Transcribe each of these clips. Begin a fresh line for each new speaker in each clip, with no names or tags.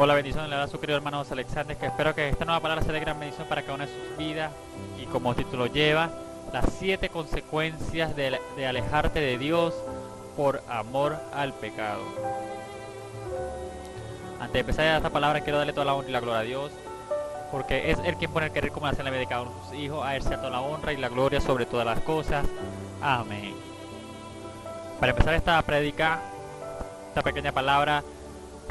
Hola, bendición, le da a su querido hermano José Alexander, que espero que esta nueva palabra sea de gran bendición para cada una de sus vidas. Y como título lleva, las 7 consecuencias de alejarte de Dios por amor al pecado. Antes de empezar esta palabra, quiero darle toda la honra y la gloria a Dios, porque es Él quien pone el querer como hacer en la vida de cada uno de sus hijos. A Él sea toda la honra y la gloria sobre todas las cosas. Amén. Para empezar esta prédica, esta pequeña palabra,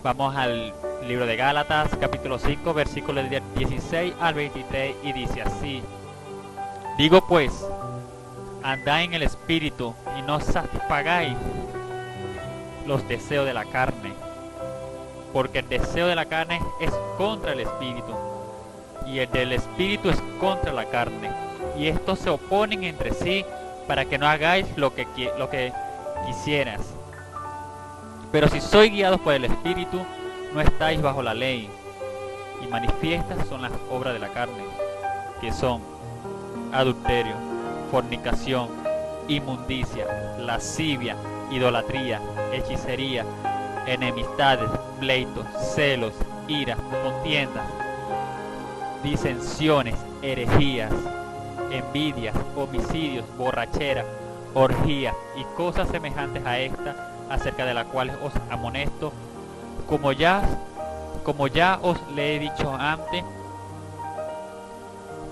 vamos al libro de Gálatas, capítulo 5, versículos del 16 al 23, y dice así: Digo pues, andad en el Espíritu, y no satisfagáis los deseos de la carne, porque el deseo de la carne es contra el Espíritu, y el del Espíritu es contra la carne, y estos se oponen entre sí, para que no hagáis lo que quisieras. Pero si sois guiados por el Espíritu, no estáis bajo la ley. Y manifiestas son las obras de la carne, que son adulterio, fornicación, inmundicia, lascivia, idolatría, hechicería, enemistades, pleitos, celos, iras, contiendas, disensiones, herejías, envidias, homicidios, borracheras, orgías y cosas semejantes a esta, acerca de las cuales os amonesto, como ya os le he dicho antes,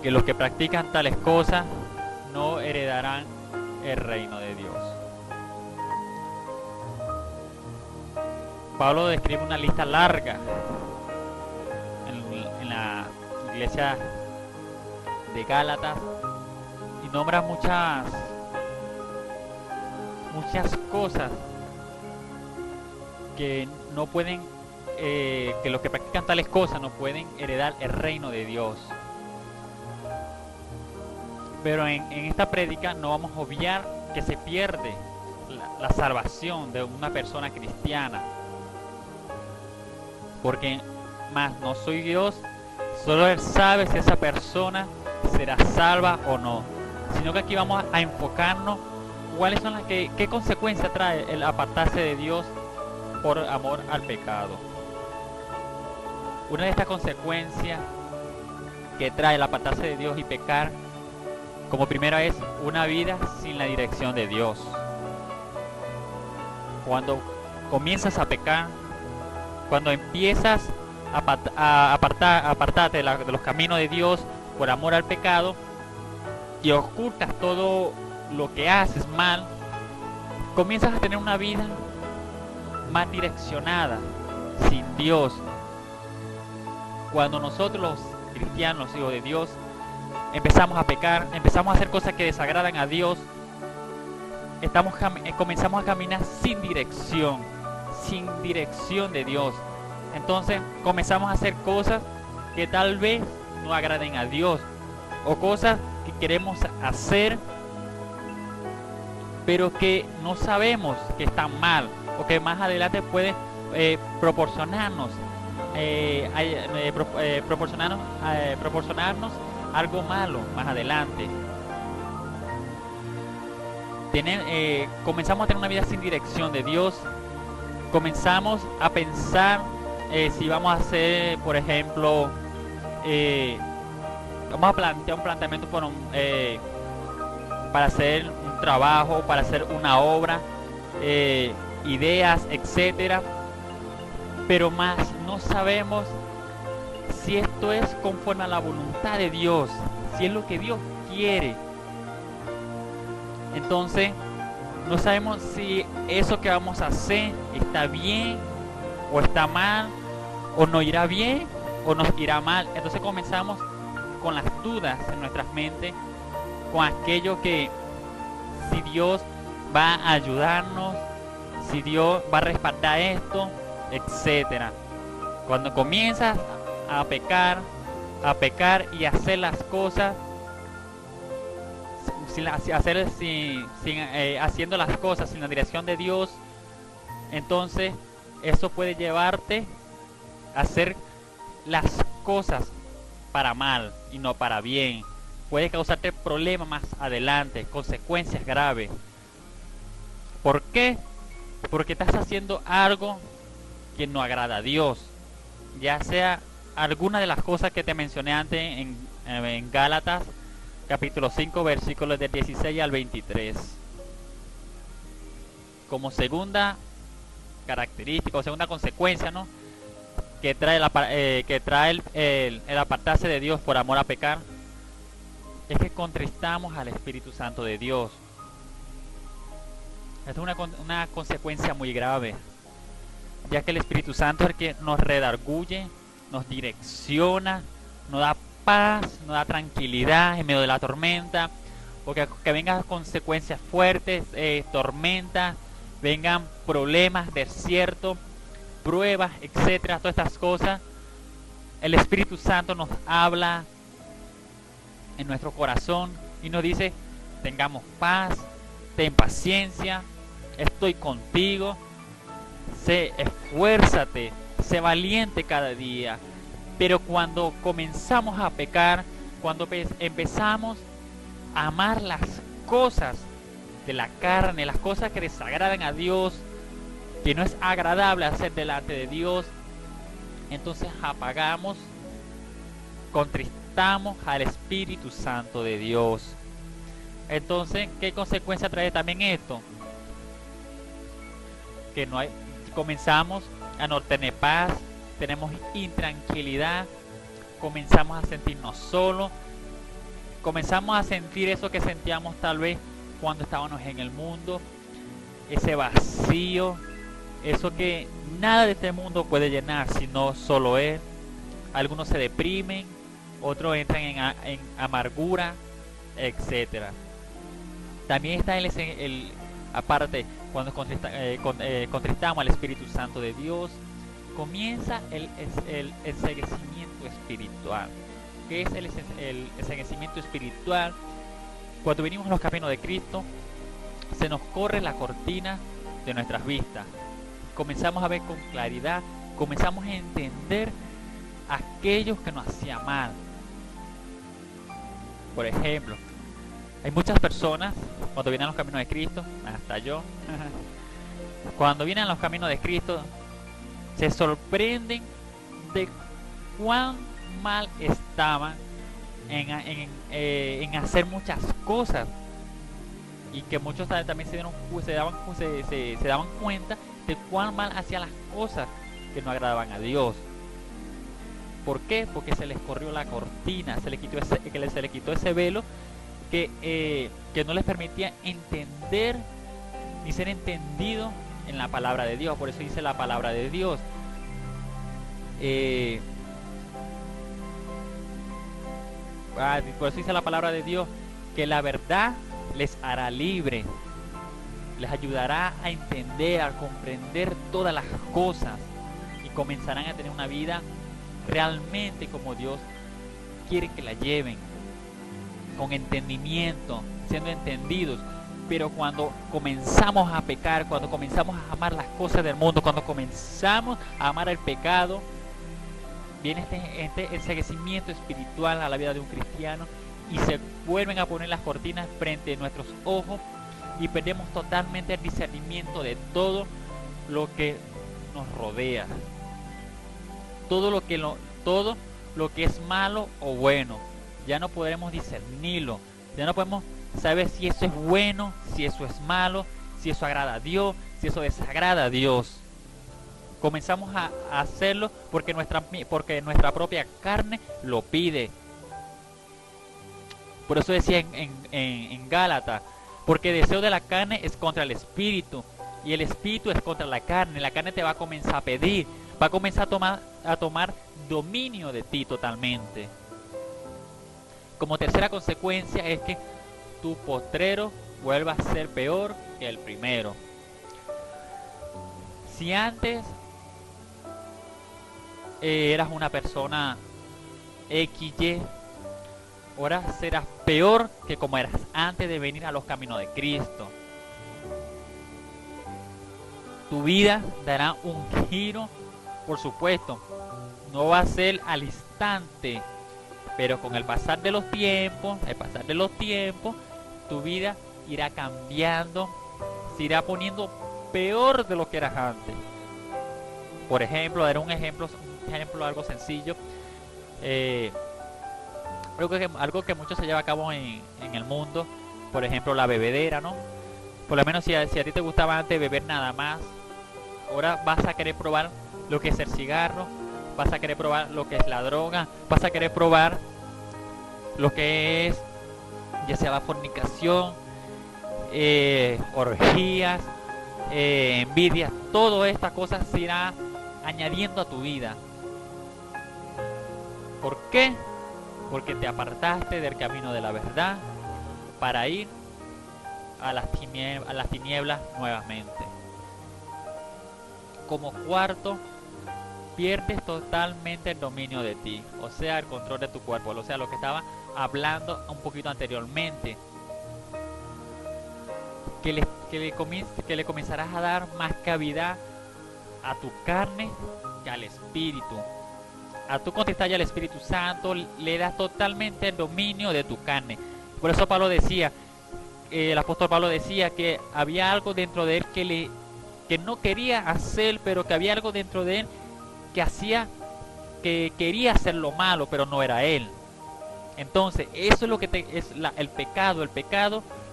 que los que practican tales cosas no heredarán el reino de Dios. Pablo describe una lista larga en la iglesia de Gálatas y nombra muchas cosas que no pueden, que los que practican tales cosas no pueden heredar el reino de Dios. Pero en esta prédica no vamos a obviar que se pierde la salvación de una persona cristiana, porque más no soy Dios, solo Él sabe si esa persona será salva o no, sino que aquí vamos a enfocarnos cuáles son qué consecuencias trae el apartarse de Dios por amor al pecado. Una de estas consecuencias que trae el apartarse de Dios y pecar, como primera, es una vida sin la dirección de Dios. Cuando comienzas a pecar, cuando empiezas a apartarte de los caminos de Dios por amor al pecado y ocultas todo lo que haces mal, comienzas a tener una vida más direccionada, sin Dios. Cuando nosotros los cristianos, hijos de Dios, empezamos a pecar, empezamos a hacer cosas que desagradan a Dios, comenzamos a caminar sin dirección de Dios. Entonces comenzamos a hacer cosas que tal vez no agraden a Dios, o cosas que queremos hacer pero que no sabemos que están mal, o que más adelante puede proporcionarnos algo malo más adelante. Comenzamos a tener una vida sin dirección de Dios. Comenzamos a pensar si vamos a hacer, por ejemplo, vamos a plantear un planteamiento para hacer un trabajo, para hacer una obra, ideas, etcétera, pero más no sabemos si esto es conforme a la voluntad de Dios, si es lo que Dios quiere. Entonces no sabemos si eso que vamos a hacer está bien o está mal, o nos irá bien o nos irá mal. Entonces comenzamos con las dudas en nuestras mentes, con aquello que si Dios va a ayudarnos, si Dios va a respaldar esto, etcétera. Cuando comienzas a pecar y hacer las cosas haciendo las cosas sin la dirección de Dios, entonces eso puede llevarte a hacer las cosas para mal y no para bien. Puede causarte problemas más adelante, consecuencias graves. ¿Por qué? Porque estás haciendo algo que no agrada a Dios. ya sea alguna de las cosas que te mencioné antes en Gálatas capítulo 5 versículos del 16 al 23. Como segunda característica o segunda consecuencia, ¿no?, que trae, el apartarse de Dios por amor a pecar, es que contristamos al Espíritu Santo de Dios. Esto es una consecuencia muy grave, ya que el Espíritu Santo es el que nos redarguye, nos direcciona, nos da paz, nos da tranquilidad en medio de la tormenta, porque que vengan consecuencias fuertes, tormentas, vengan problemas, desierto, pruebas, etcétera, todas estas cosas, el Espíritu Santo nos habla en nuestro corazón y nos dice: tengamos paz, ten paciencia, estoy contigo, esfuérzate, sé valiente cada día. Pero cuando comenzamos a pecar, cuando empezamos a amar las cosas de la carne, las cosas que desagradan a Dios, que no es agradable hacer delante de Dios, entonces apagamos, contristamos al Espíritu Santo de Dios. Entonces, ¿qué consecuencia trae también esto? Que comenzamos a no tener paz, tenemos intranquilidad, comenzamos a sentirnos solos, comenzamos a sentir eso que sentíamos tal vez cuando estábamos en el mundo, ese vacío, eso que nada de este mundo puede llenar sino solo Él. Algunos se deprimen, otros entran en amargura, etcétera. También está aparte, cuando contristamos al Espíritu Santo de Dios, comienza el enceguecimiento espiritual. ¿Qué es el enceguecimiento espiritual? Cuando venimos a los caminos de Cristo, se nos corre la cortina de nuestras vistas. Comenzamos a ver con claridad, comenzamos a entender a aquellos que nos hacían mal. Por ejemplo, hay muchas personas cuando vienen a los caminos de Cristo, hasta yo, cuando vienen a los caminos de Cristo, se sorprenden de cuán mal estaban en hacer muchas cosas, y que muchos también se daban cuenta de cuán mal hacían las cosas que no agradaban a Dios. ¿Por qué? Porque se les corrió la cortina, se les quitó ese velo que no les permitía entender ni ser entendido en la palabra de Dios. Por eso dice la palabra de Dios, por eso dice la palabra de Dios, que la verdad les hará libre, les ayudará a entender, a comprender todas las cosas, y comenzarán a tener una vida realmente como Dios quiere que la lleven, con entendimiento, siendo entendidos. Pero cuando comenzamos a pecar, cuando comenzamos a amar las cosas del mundo, cuando comenzamos a amar el pecado, viene este enceguecimiento espiritual a la vida de un cristiano, y se vuelven a poner las cortinas frente a nuestros ojos, y perdemos totalmente el discernimiento de todo lo que nos rodea, todo lo que es malo o bueno. Ya no podremos discernirlo, ya no podemos saber si eso es bueno, si eso es malo, si eso agrada a Dios, si eso desagrada a Dios. Comenzamos a hacerlo porque nuestra propia carne lo pide. Por eso decía en Gálatas, porque el deseo de la carne es contra el espíritu, y el espíritu es contra la carne. La carne te va a comenzar a pedir, va a comenzar a tomar dominio de ti totalmente. Como tercera consecuencia es que tu postrero vuelva a ser peor que el primero. Si antes eras una persona XY, ahora serás peor que como eras antes de venir a los caminos de Cristo. Tu vida dará un giro, por supuesto, no va a ser al instante, pero con el pasar de los tiempos, tu vida irá cambiando, se irá poniendo peor de lo que eras antes. Por ejemplo, daré un ejemplo ejemplo algo sencillo. Algo que mucho se lleva a cabo en el mundo, por ejemplo la bebedera, ¿no? Por lo menos si a ti te gustaba antes beber nada más, ahora vas a querer probar lo que es el cigarro, vas a querer probar lo que es la droga, vas a querer probar lo que es ya sea la fornicación, orgías, envidia, todas estas cosas se irá añadiendo a tu vida. ¿Por qué? Porque te apartaste del camino de la verdad para ir a las tinieblas nuevamente. Como cuarto, pierdes totalmente el dominio de ti, o sea, el control de tu cuerpo, o sea, lo que estaba hablando un poquito anteriormente, que le comenzarás a dar más cavidad a tu carne que al espíritu. A tu contestar ya al Espíritu Santo le das totalmente el dominio de tu carne. Por eso Pablo decía, el apóstol Pablo decía que había algo dentro de él que no quería hacer, pero que había algo dentro de él que quería hacer lo malo, pero no era él. Entonces eso es lo que el pecado,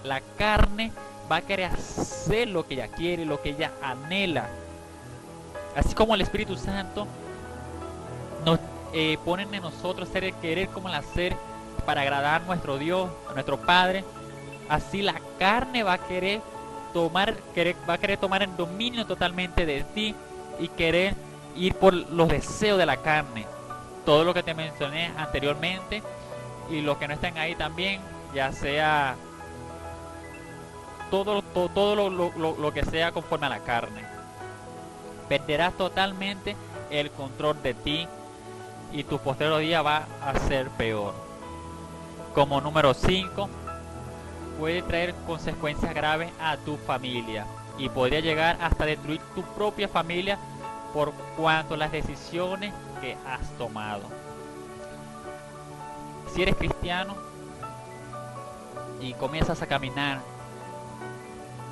la carne va a querer hacer lo que ella quiere, lo que ella anhela. Así como el Espíritu Santo nos pone en nosotros ser el querer como el hacer para agradar a nuestro Dios, a nuestro Padre, así la carne va a querer tomar el dominio totalmente de ti y querer ir por los deseos de la carne. Todo lo que te mencioné anteriormente y los que no están ahí también, ya sea todo lo que sea conforme a la carne. Perderás totalmente el control de ti y tu posterior día va a ser peor. Como número 5, puede traer consecuencias graves a tu familia y podría llegar hasta destruir tu propia familia por cuanto a las decisiones que has tomado. Si eres cristiano y comienzas a caminar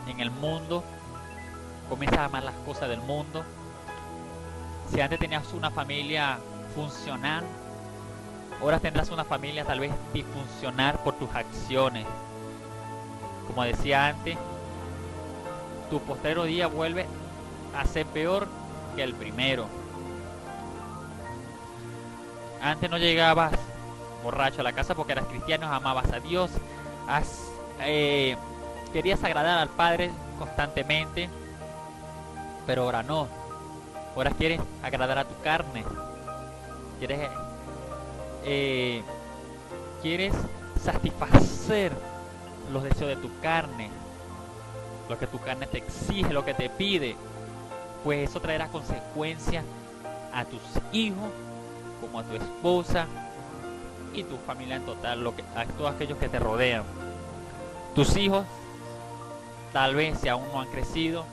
en el mundo, comienzas a amar las cosas del mundo, si antes tenías una familia funcional, ahora tendrás una familia tal vez disfuncional por tus acciones. Como decía antes, tu postrero día vuelve a ser peor que el primero. Antes no llegabas borracho a la casa porque eras cristiano, amabas a Dios, querías agradar al Padre constantemente, pero ahora no. Ahora quieres agradar a tu carne, quieres satisfacer los deseos de tu carne, lo que tu carne te exige, lo que te pide. Pues eso traerá consecuencias a tus hijos, como a tu esposa y tu familia en total, a todos aquellos que te rodean. Tus hijos, tal vez si aún no han crecido,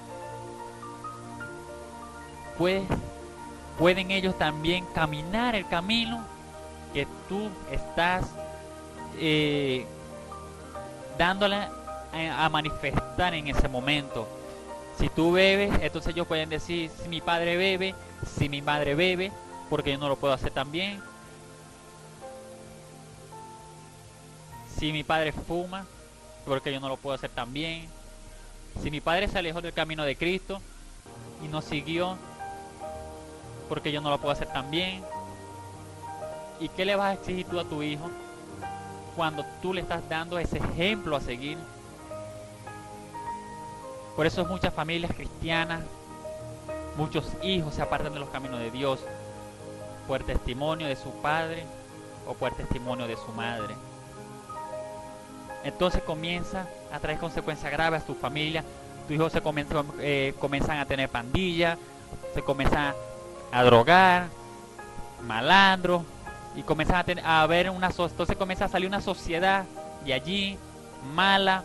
pueden ellos también caminar el camino que tú estás dándole a manifestar en ese momento. Si tú bebes, entonces ellos pueden decir, si mi padre bebe, si mi madre bebe, porque yo no lo puedo hacer también. Si mi padre fuma, porque yo no lo puedo hacer también. Si mi padre se alejó del camino de Cristo y no siguió, porque yo no lo puedo hacer también. ¿Y qué le vas a exigir tú a tu hijo cuando tú le estás dando ese ejemplo a seguir? Por eso muchas familias cristianas, muchos hijos se apartan de los caminos de Dios por testimonio de su padre o por testimonio de su madre. Entonces comienza a traer consecuencias graves a tu familia. Tus hijos comienzan a tener pandillas, se comienzan a drogar, malandros, y comienzan entonces comienza a salir una sociedad de allí mala,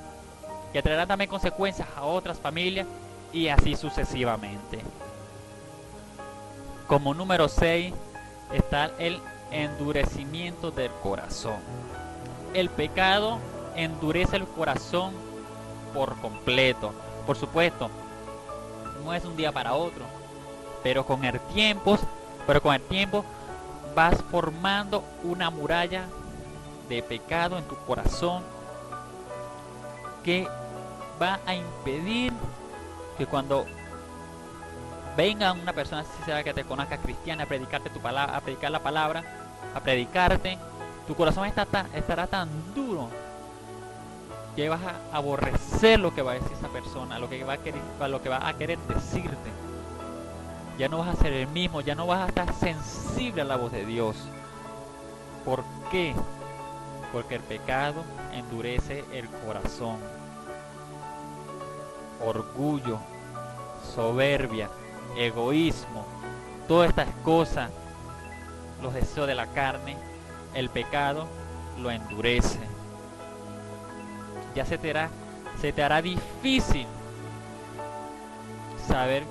que traerá también consecuencias a otras familias y así sucesivamente. Como número 6 está el endurecimiento del corazón. El pecado endurece el corazón por completo. Por supuesto, no es un día para otro, pero con el tiempo Pero con el tiempo vas formando una muralla de pecado en tu corazón que va a impedir que cuando venga una persona, si sea que te conozca cristiana, a predicarte tu palabra, a predicar la palabra, a predicarte, tu corazón estará tan duro que vas a aborrecer lo que va a decir esa persona, lo que va a querer decirte. Ya no vas a ser el mismo, ya no vas a estar sensible a la voz de Dios. ¿Por qué? Porque el pecado endurece el corazón. Orgullo, soberbia, egoísmo, todas estas cosas, los deseos de la carne, el pecado lo endurece. Ya se te hará difícil saber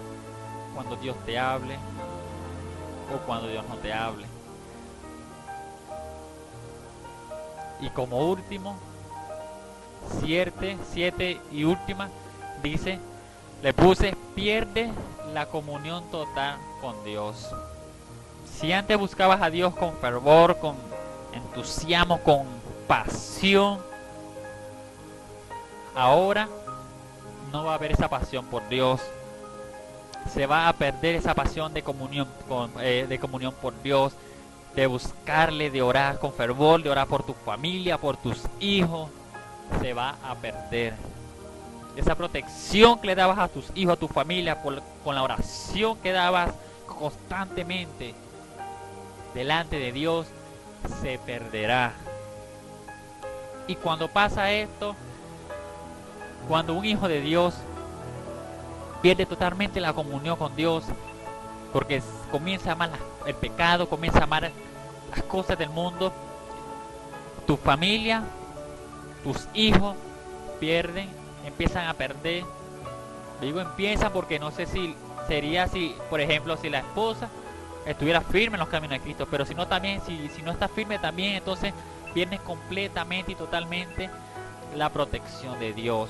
cuando Dios te hable o cuando Dios no te hable. Y como último, siete y última, dice, le puse, pierde la comunión total con Dios. Si antes buscabas a Dios con fervor, con entusiasmo, con pasión, ahora no va a haber esa pasión por Dios. Se va a perder esa pasión de comunión por Dios, de buscarle, de orar con fervor, de orar por tu familia, por tus hijos. Se va a perder. Esa protección que le dabas a tus hijos, a tu familia, con la oración que dabas constantemente delante de Dios, se perderá. Y cuando pasa esto, cuando un hijo de Dios pierde totalmente la comunión con Dios, porque comienza a amar el pecado, comienza a amar las cosas del mundo, tu familia, tus hijos empiezan a perder. Digo empiezan porque no sé si sería si, por ejemplo, si la esposa estuviera firme en los caminos de Cristo, pero si no también, si no está firme también, entonces pierdes completamente y totalmente la protección de Dios.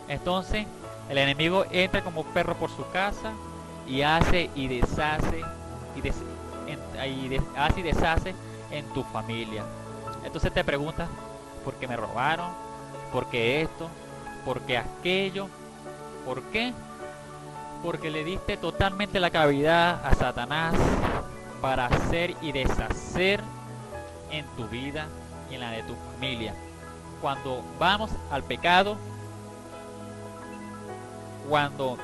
Entonces el enemigo entra como perro por su casa y hace y deshace hace y deshace en tu familia. Entonces te preguntas, ¿por qué me robaron? ¿Por qué esto? ¿Por qué aquello? ¿Por qué? Porque le diste totalmente la cavidad a Satanás para hacer y deshacer en tu vida y en la de tu familia. Cuando vamos al pecado, cuando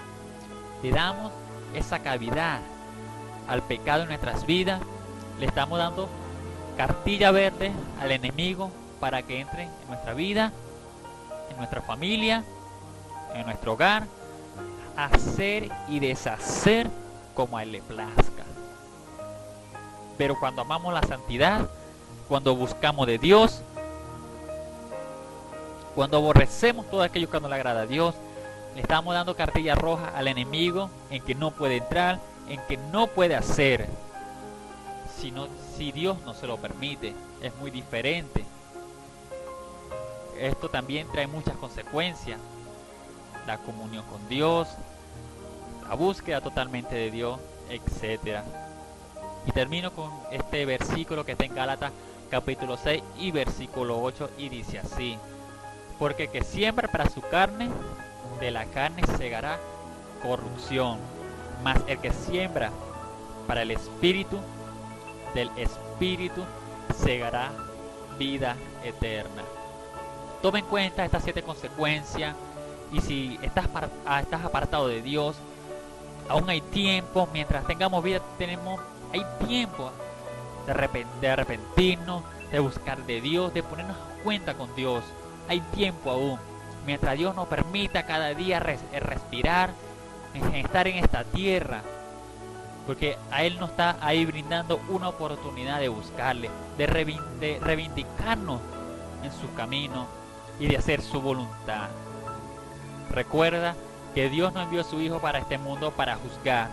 le damos esa cavidad al pecado en nuestras vidas, le estamos dando cartilla verde al enemigo para que entre en nuestra vida, en nuestra familia, en nuestro hogar, hacer y deshacer como a él le plazca. Pero cuando amamos la santidad, cuando buscamos de Dios, cuando aborrecemos todo aquello que no le agrada a Dios, le estamos dando cartilla roja al enemigo en que no puede entrar, en que no puede hacer, si Dios no se lo permite. Es muy diferente. Esto también trae muchas consecuencias: la comunión con Dios, la búsqueda totalmente de Dios, etc. Y termino con este versículo que está en Gálatas capítulo 6 y versículo 8, y dice así: porque el que siembra para su carne, de la carne segará corrupción, mas el que siembra para el Espíritu, del Espíritu segará vida eterna. Toma en cuenta estas 7 consecuencias, y si estás apartado de Dios, aún hay tiempo. Mientras tengamos vida, hay tiempo de arrepentirnos, de buscar de Dios, de ponernos en cuenta con Dios. Hay tiempo aún. Mientras Dios nos permita cada día respirar, estar en esta tierra, porque a Él nos está ahí brindando una oportunidad de buscarle, de reivindicarnos en su camino y de hacer su voluntad. Recuerda que Dios no envió a su Hijo para este mundo para juzgar,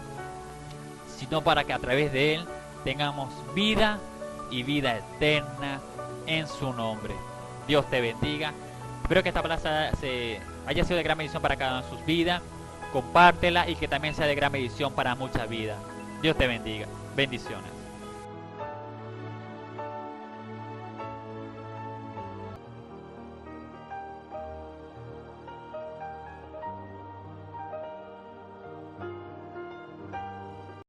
sino para que a través de Él tengamos vida y vida eterna en su nombre. Dios te bendiga. Espero que esta palabra haya sido de gran bendición para cada una de sus vidas. Compártela y que también sea de gran bendición para muchas vidas. Dios te bendiga. Bendiciones.